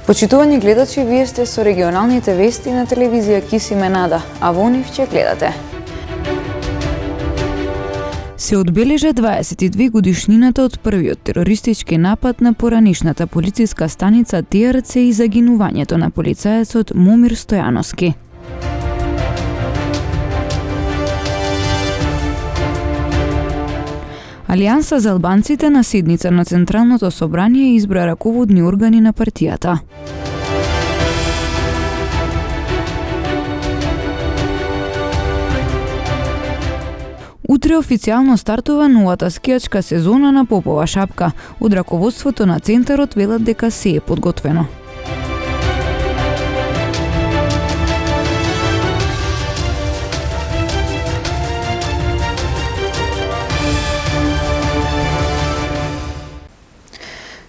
Почитувани гледачи, вие сте со регионалните вести на телевизија Кисименада, а во нив ќе гледате. Се одбележа 22 годишнината од првиот терористички напад на поранишната полициска станица ТРЦ и загинувањето на полицаецот Момир Стојановски. Алијанса за албанците на седница на Централното собрание избра раководни органи на партијата. Утре официјално стартува новата скијачка сезона на Попова шапка. Од раководството на центарот велат дека се е подготвено.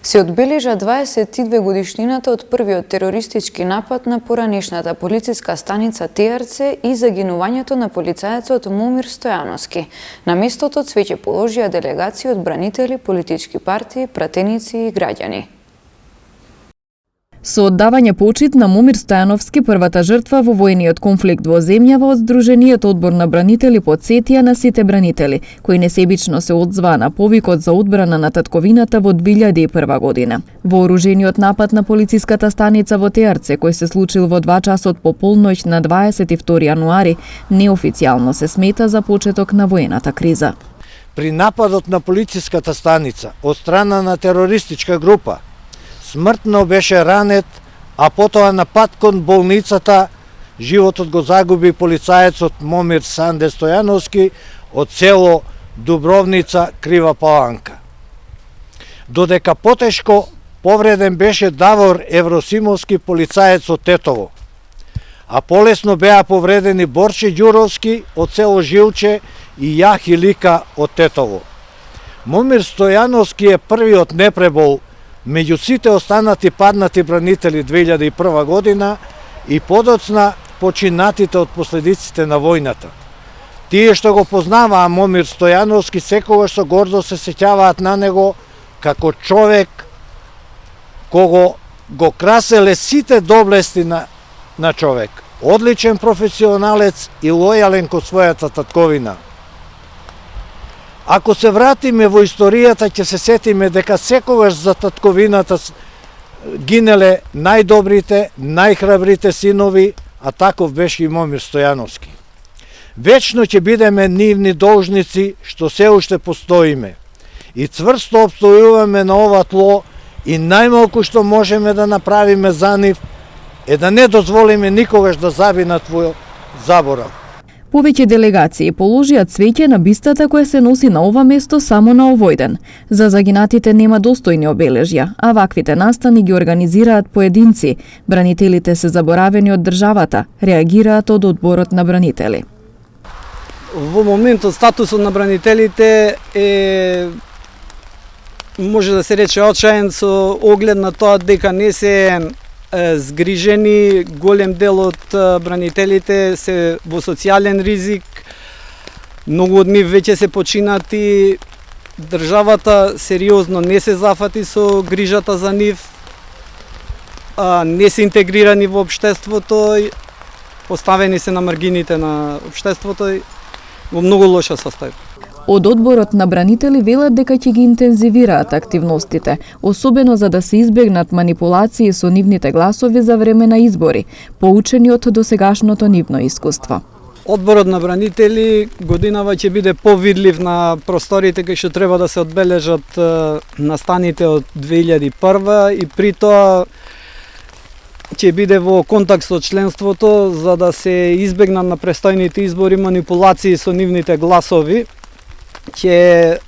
Се одбележа 22 годишнината од првиот терористички напад на поранишната полициска станица ТРЦ и загинувањето на полицаецот Момир Стојановски. На местото цвеќе положија делегации од бранители, политички партии, пратеници и граѓани. Со оддавање почит на Момир Стојановски, првата жртва во војниот конфликт во земјава, од Сдружениот одбор на бранители потсетија на сите бранители, кои несебично се одзваа на повикот за одбрана на татковината во 2001 година. Вооружениот напад на полициската станица во ТРЦ, кој се случил во 2 часот по полноќ на 22 јануари, неофицијално се смета за почеток на воената криза. При нападот на полициската станица од страна на терористичка група, смртно беше ранет, а потоа на пат кон болницата животот го загуби полицаецот Момир Санде Стојановски од село Дубровница, Крива Паланка. Додека потешко повреден беше Давор Евросимовски, полицаец од Тетово, а полесно беа повредени Борче Ѓуровски од село Жилче и Јахи Лика од Тетово. Момир Стојановски е првиот не пребол меѓу сите останати паднати бранители 2001 година и подоцна починатите од последиците на војната. Тие што го познаваа Момир Стојановски секогаш со гордо се сеќаваат на него како човек кого го краселе сите доблести на човек. Одличен професионалец и лојален кон својата татковина. Ако се вратиме во историјата, ќе се сетиме дека секогаш за татковината гинеле најдобрите, најхрабрите синови, а таков беше и Момир Стојановски. Вечно ќе бидеме нивни должници што се уште постоиме и цврсто обстојуваме на ова тло и најмалку што можеме да направиме за нив е да не дозволиме никогаш да забинат во заборав. Повеќе делегации положија цвеќе на бистата која се носи на ова место само на овој ден. За загинатите нема достојни обележја, а ваквите настани ги организираат поединци. Бранителите се заборавени од државата, реагираат од одборот на бранители. Во моментот статусот на бранителите е, може да се рече, очаен со оглед на тоа дека не се згрижени, голем дел од бранителите се во социјален ризик, многу од нив веќе се починати, државата сериозно не се зафати со грижата за нив, не се интегрирани во општеството, поставени се на маргините на општеството во многу лоша состојба. Од одборот на бранители велат дека ќе ги интензивираат активностите, особено за да се избегнат манипулации со нивните гласови за време на избори, поучени од досегашното нивно искуство. Одборот на бранители годинава ќе биде повидлив на просторите кај што треба да се одбележат настаните од 2001 и при тоа ќе биде во контакт со членството за да се избегнат на престојните избори манипулации со нивните гласови. Ќе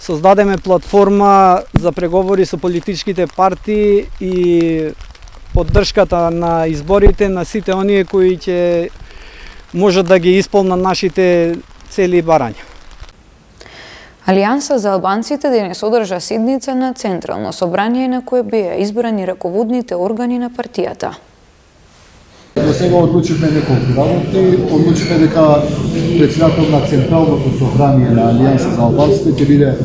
создадеме платформа за преговори со политичките партии и поддршката на изборите на сите оние кои ќе можат да ги исполнат нашите цели и барања. Алијанса за албанците денес одржа седница на Централно собрание на кое беа избрани раководните органи на партијата. До сега одлучивме неколку работи, одлучивме дека председател на Централното собрание на Алијанса за албанците ќе биде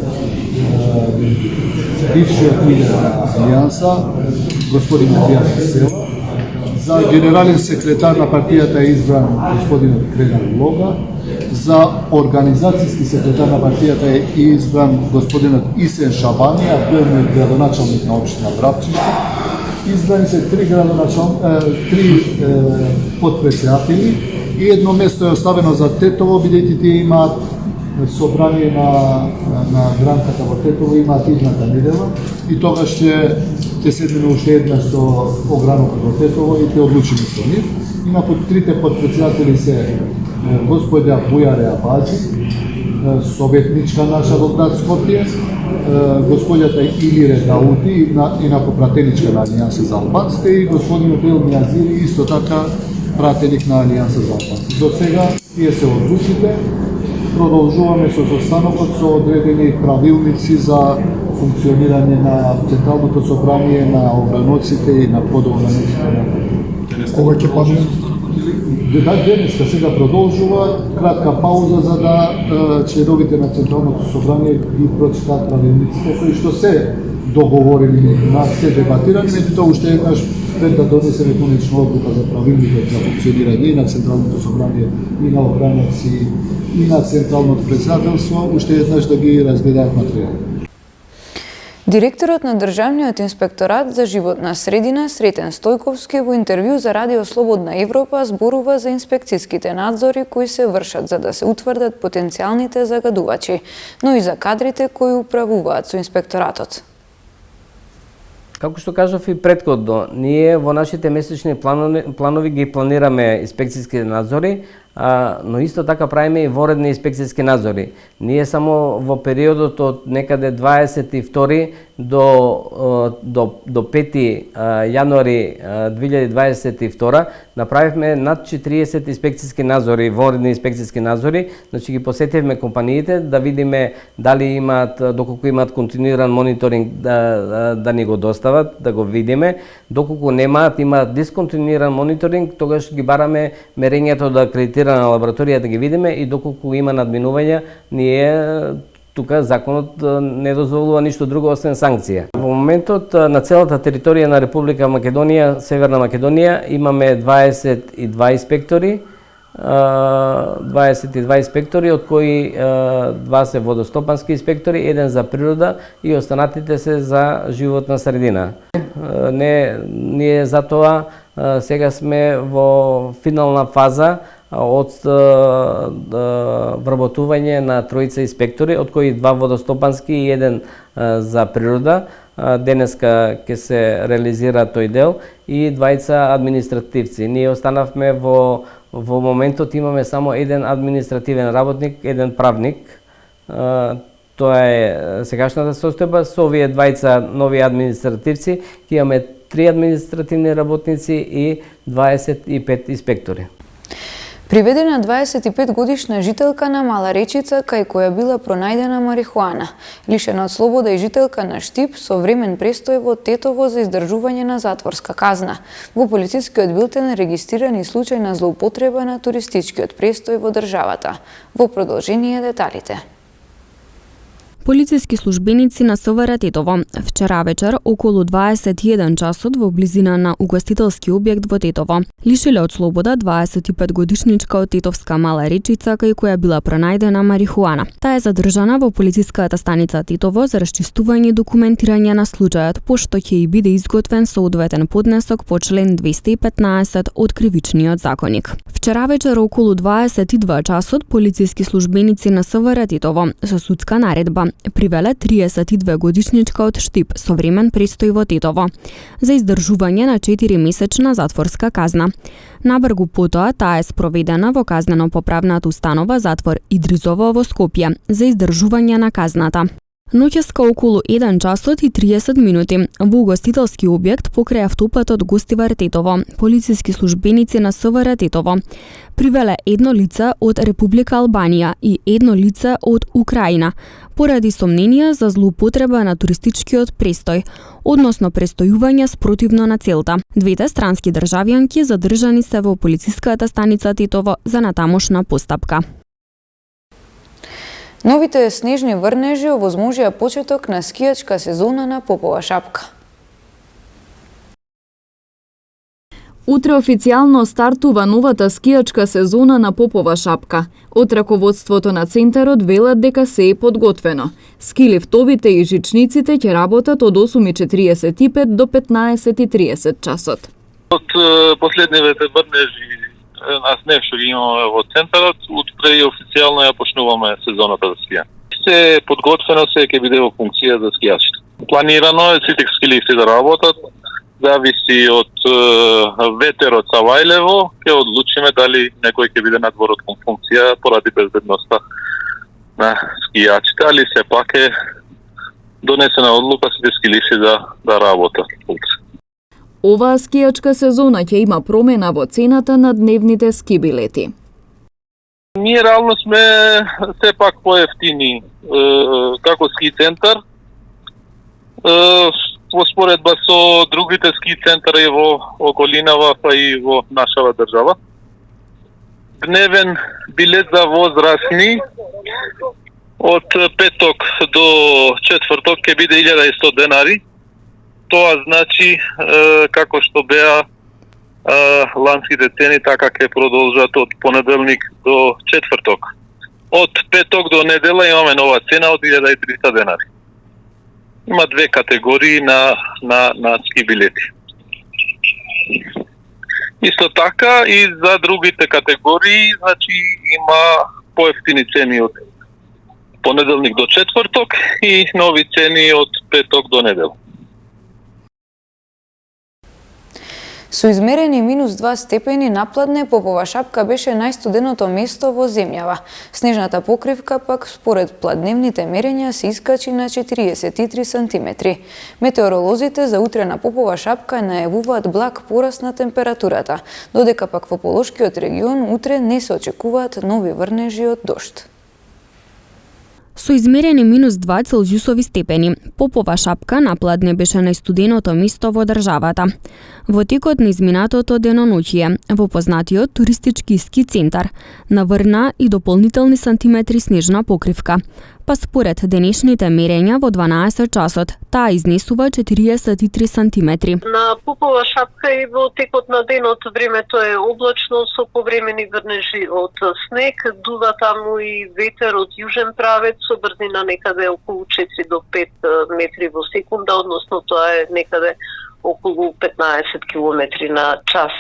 бившиот лидер на Алијанса, господин Матија Кисела. За генерален секретар на партијата е избран господинот Кренар Лога. За организацијски секретар на партијата е избран господинот Исен Шабанија, тој е градоначалник на општина Врапчиште. Избрани се три подпредседатели и едно место е оставено за Тетово, бидејќи тие имаат собрание на гранката во Тетово, имаат идната недела и тогаш ќе седнеме уште еднаш со огранокот во Тетово и ќе одлучиме со нив. Има трите подпредседатели се господја Бујаре Абази, советничка наша во град Скопје, господјата Илире Даути, инакопратеничка на Алијанса за албанците и господинот Елми Азири, исто така пратеник на Алијанса за албанците. До сега тие се одлучите. Продолжуваме со состанокот со одредени правилници за функционирање на Централното собрание, на ограноците и на подограноците. Кога ќе падне? Да, денеска сега продолжува, кратка пауза за да членовите на Централното собрание ги прочитаат правилниците кои што се договорени меѓу нас, се дебатирани, меѓутоа уште еднаш пред да донесеме конечна одлука за правилникот за функционирање и на Централното собрание, и на ограноци, и на Централното председателство, уште еднаш да ги разгледаат материјали. Директорот на Државниот инспекторат за животна средина Сретен Стојковски во интервју за Радио Слободна Европа зборува за инспекцијските надзори кои се вршат за да се утврдат потенцијалните загадувачи, но и за кадрите кои управуваат со инспекторатот. Како што кажав и претходно, ние во нашите месечни планови ги планираме инспекцијски надзори, но исто така правиме и воредни инспекцијски надзори. Ние само во периодот од некаде 22 до 5 јануари 2022 направивме над 40 инспекцијски надзори, воредни инспекцијски надзори, значи ги посетивме компаниите да видиме дали имаат, доколку имаат континуиран мониторинг да ни го достават, да го видиме, доколку немаат, имаат дисконтинуиран мониторинг, тогаш ги бараме мерењето да акредитирана лабораторија да ги видиме и доколку има надминувања, ние тука законот не дозволува ништо друго освен санкција. Во моментот на целата територија на Република Македонија, Северна Македонија, имаме 22 инспектори, 22 инспектори, од кои 2 се водостопански инспектори, 1 за природа и останатите се за животна средина. Ние затоа сега сме во финална фаза од вработување на тројца инспектори, од кои 2 водостопански и 1 за природа. Денеска ќе се реализира тој дел и 2 административци. Ние останавме во моментот имаме само 1 административен работник, 1 правник. Тоа е сегашната состојба. Со овие 2 нови административци ќе имаме 3 административни работници и 25 инспектори. Приведена 25-годишна жителка на Мала Речица, кај која била пронајдена марихуана. Лишена од слобода и жителка на Штип со времен престој во Тетово за издржување на затворска казна. Во полицискиот билтен регистриран и случај на злоупотреба на туристичкиот престој во државата. Во продолжение деталите. Полициски службеници на СВР Тетово вчера вечер околу 21 часот во близина на угостителски објект во Тетово лишиле од слобода 25-годишничка од Тетовска Мала Речица кај која била пронајдена марихуана. Таа е задржана во полициската станица Тетово за расчистување и документирање на случајот, пошто ќе и биде изготвен соодветен поднесок по член 215 од Кривичниот законник. Вчера вечер околу 22 часот полициски службеници на СВР Тетово со судска наредба привеле 32 годишничка од Штип со времен престој во Тетово за издржување на 4-месечна затворска казна. Набргу потоа таа е спроведена во казнено-поправната установа затвор Идризово во Скопје за издржување на казната. Ноќеска околу 1 часот и 30 минути во угостителски објект покрај автопатот Гостивар Тетово, полициски службеници на СВР Тетово привеле едно лице од Република Албанија и едно лице од Украина поради сомненија за злоупотреба на туристичкиот престој, односно престојување спротивно на целта. Двете странски државјанки задржани се во полициската станица Тетово за натамошна постапка. Новите снежни врнежи овозможија почеток на скијачка сезона на Попова шапка. Утре официјално стартува новата скијачка сезона на Попова шапка. Од раководството на центарот велат дека се е подготвено. Ски лифтовите и жичниците ќе работат од 8:45 до 15:30 часот. Од последнивите врнежи на снег што ги имаме во центарот, утре и официјално ја почнуваме сезоната за скија. Се подготвено, се ќе биде во функција за скијачите. Планирано е сите ски лифти да работат, зависи од ветерот са вајлево, ќе одлучиме дали некој ќе биде надвор од функција поради безбедноста на скијачите, али сепак е донесена одлука сите ски лифти да работат утре. Оваа скијачка сезона ќе има промена во цената на дневните ски билети. Ние реално сме сепак поевтини како ски центар. Во споредба со другите ски центари во околинава, па и во нашава држава. Дневен билет за возрастни од петок до четврток ќе биде 1100 денари. Тоа значи како што беа ланските цени, така ќе продолжат од понеделник до четврток. Од петок до недела имаме нова цена од 1300 денари. Има две категории на ски билети. Исто така и за другите категории, значи има поевтини цени од понеделник до четврток и нови цени од петок до недела. Со измерени -2 степени напладне, Попова шапка беше најстуденото место во земјава. Снежната покривка пак според пладневните мерења се искачи на 43 сантиметри. Метеоролозите за утре на Попова шапка најавуваат благ пораст на температурата, додека пак во Полошкиот регион утре не се очекуваат нови врнежи од дожд. Со измерени -2 целзиусови степени, Попова шапка напладне беше најстуденото место во државата. Во текот на изминатото деноноќие, во познатиот туристички ски центар, наврна и дополнителни сантиметри снежна покривка. Па според денешните мерења во 12 часот, таа изнесува 43 сантиметри. На Попова шапка и во текот на денот времето е облачно со повремени врнежи од снег, дува таму и ветер од јужен правец со брзина некаде околу 4 до 5 метри во секунда, односно тоа е некаде околу 15 километри на час.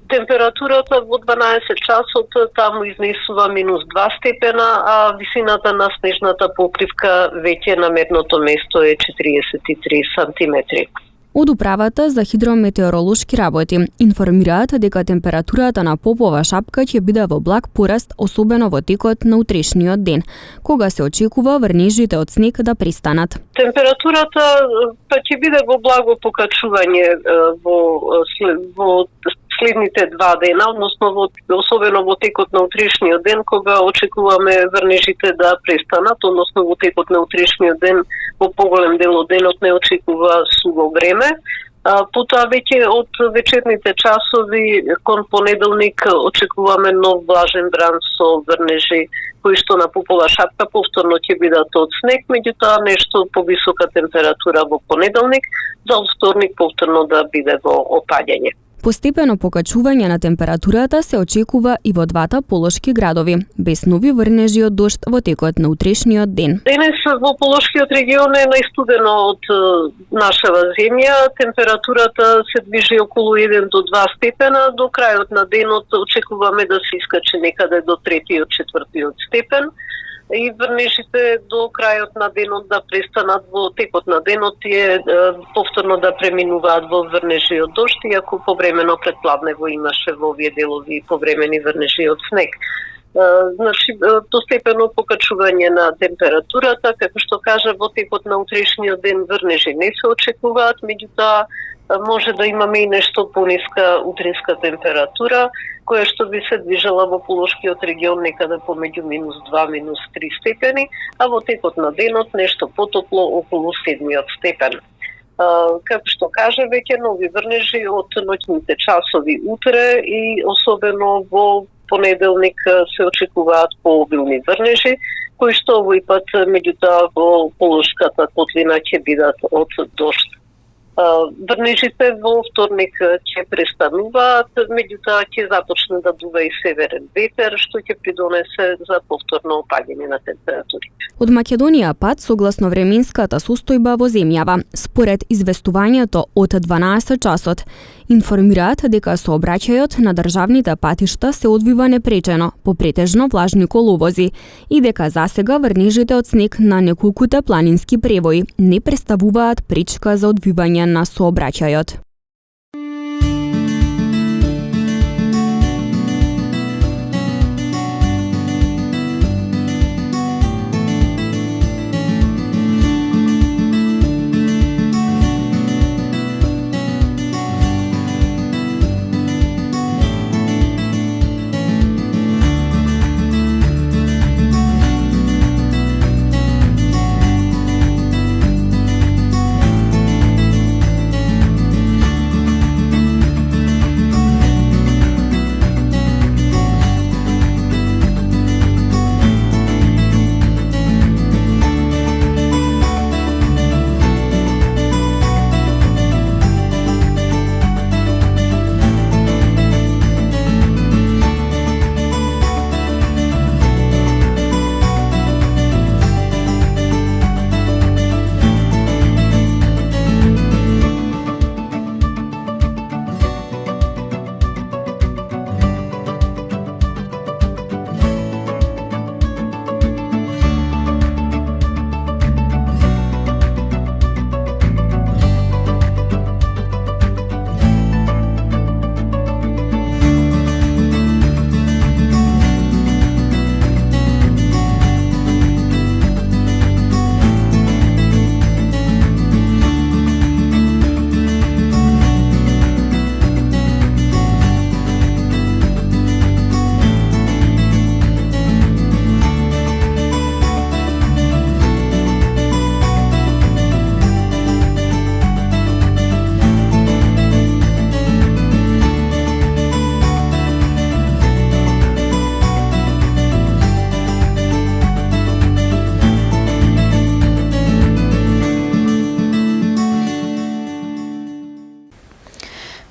Температурата во 12 часот таму изнесува -2 степена, а висината на снежната покривка веќе на мерното место е 43 сантиметри. Од управата за хидрометеоролошки работи информираат дека температурата на Попова шапка ќе биде во благ пораст, особено во текот на утрешниот ден, кога се очекува врнежите од снег да престанат. Температурата па ќе биде во благо покачување во следните 2 дена, односно особено во текот на утрешниот ден, кога очекуваме врнежите да престанат, односно во текот на утрешниот ден во поголем дел од денот не очекува суво време. Потоа веќе од вечерните часови кон понеделник очекуваме нов влажен бран со врнежи кои што на Попова шапка повторно ќе бидат од снег, меѓутоа нешто повисока температура во понеделник, за вторник повторно да биде во опаѓање. Постепено покачување на температурата се очекува и во двата полошки градови, без нови врнежи од дожд во текот на утрешниот ден. Денес во Полошкиот регион е најстудено од нашава земја. Температурата се движи околу 1 до 2 степена. До крајот на денот очекуваме да се искачи некаде до 3-4 степен. И врнежите до крајот на денот да престанат во текот на денот и повторно да преминуваат во врнежи од дожд, иако повремено предпладнево имаше во овие делови повремени врнежи од снег. Значи, постепено покачување на температурата, како што кажа, во текот на утрешниот ден врнежи не се очекуваат, меѓутоа може да имаме и нешто пониска утринска температура, која што би се движела во Полошкиот регион некаде помеѓу -2, -3 степени, а во текот на денот нешто потопло околу 7 степен. Како што кажа, веќе нови врнежи од ноќните часови утре и особено во понеделник се очекуваат пообилни врнежи, кои што овој пат меѓутоа во Полошката котлина ќе бидат од дожд. Врнежите во вторник ќе престануваат, меѓутоа ќе започне да дува и северен ветер, што ќе придонесе за повторно опаѓање на температурите. Од Македонија пат согласно временската состојба во земјава. Според известувањето од 12 часот, информираат дека сообраќајот на државните патишта се одвива непречено, по претежно влажни коловози, и дека засега врнежите од снег на неколкуте планински превои не представуваат пречка за одвивање на сообраќајот.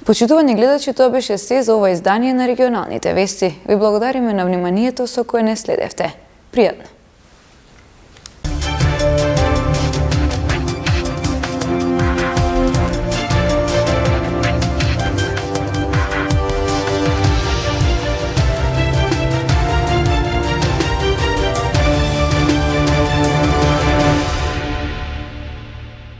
Почитувани гледачи, тоа беше се за ова издание на регионалните вести. Ви благодариме на вниманието со кое не следевте. Пријатно!